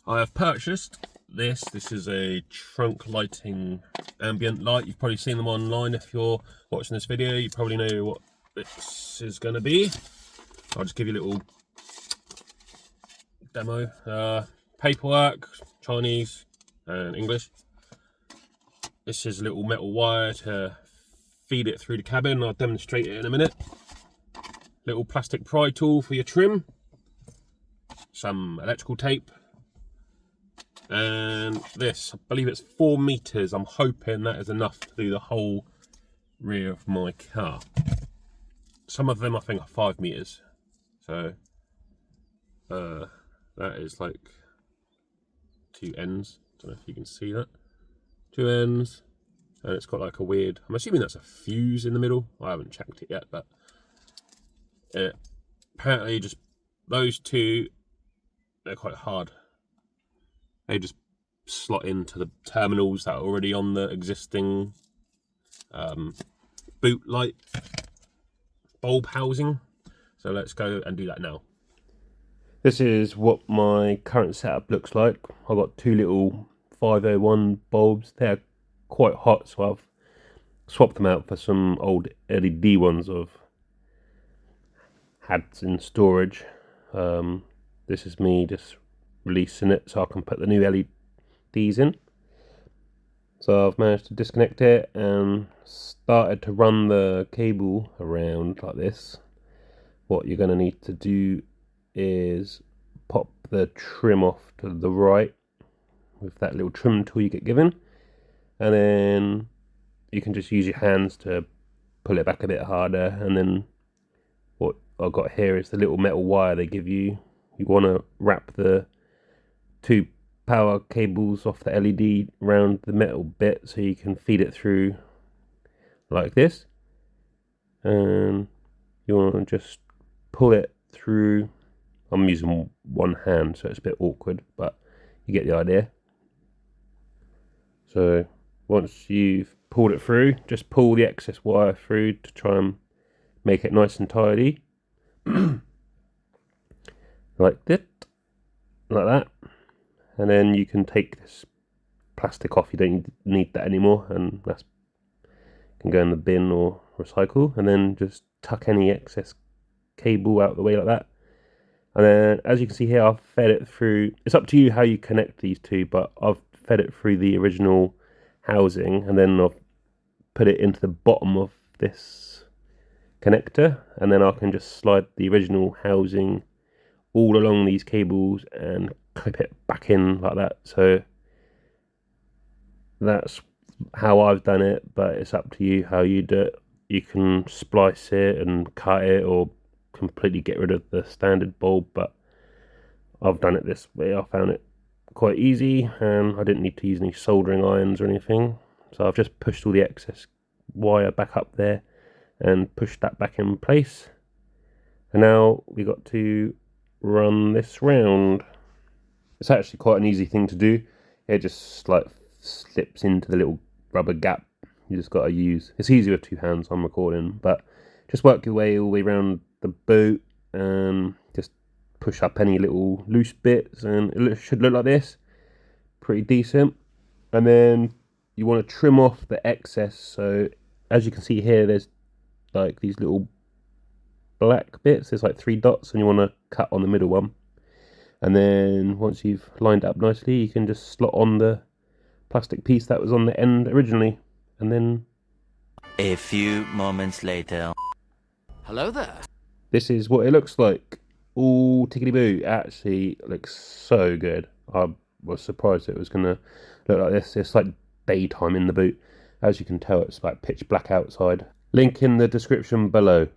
I have purchased this. This is a trunk lighting ambient light. You've probably seen them online. If you're watching this video, you probably know what this is going to be. I'll just give you a little demo. Paperwork, Chinese and English. This is a little metal wire to feed it through the cabin. I'll demonstrate it in a minute. Little plastic pry tool for your trim. Some electrical tape. And this, I believe it's 4 meters. I'm hoping that is enough to do the whole rear of my car. Some of them I think are 5 meters. So that is like 2 ends. Don't know if you can see that. 2 ends, and it's got like a weird, I'm assuming that's a fuse in the middle. I haven't checked it yet, but apparently just those two, they're quite hard. They just slot into the terminals that are already on the existing boot light bulb housing. So let's go and do that now. This is what my current setup looks like. I've got 2 little 501 bulbs. They're quite hot, so I've swapped them out for some old LED ones I've had in storage. This is me just releasing it so I can put the new LEDs in. So I've managed to disconnect it and started to run the cable around like this. What you're going to need to do is pop the trim off to the right with that little trim tool you get given, and then you can just use your hands to pull it back a bit harder. And then what I've got here is the little metal wire they give you. You want to wrap the 2 power cables off the LED around the metal bit so you can feed it through like this, and you want to just pull it through. I'm using one hand so it's a bit awkward, but you get the idea. So once you've pulled it through, just pull the excess wire through to try and make it nice and tidy. Like that, like that. And then you can take this plastic off. You don't need that anymore, and that can go in the bin or recycle. And then just tuck any excess cable out of the way like that. And then, as you can see here, I've fed it through. It's up to you how you connect these two, but I've fed it through the original housing, and then I've put it into the bottom of this connector, and then I can just slide the original housing all along these cables and clip it back in like that. So that's how I've done it, but it's up to you how you do it. You can splice it and cut it or completely get rid of the standard bulb, but I've done it this way. I found it quite easy and I didn't need to use any soldering irons or anything. So I've just pushed all the excess wire back up there and pushed that back in place. And now we got to run this round. It's actually quite an easy thing to do. It just like slips into the little rubber gap. You just got to use, it's easy with 2 hands. I'm recording, but just work your way all the way around the boot and just push up any little loose bits, and it should look like this. Pretty decent. And then you want to trim off the excess. So as you can see here, there's like these little black bits. There's like 3 dots, and you want to cut on the middle one. And then once you've lined it up nicely, you can just slot on the plastic piece that was on the end originally. And then a few moments later. Hello there. This is what it looks like. All tickety-boo. Actually looks so good. I was surprised it was going to look like this. It's like daytime in the boot. As you can tell, it's like pitch black outside. Link in the description below.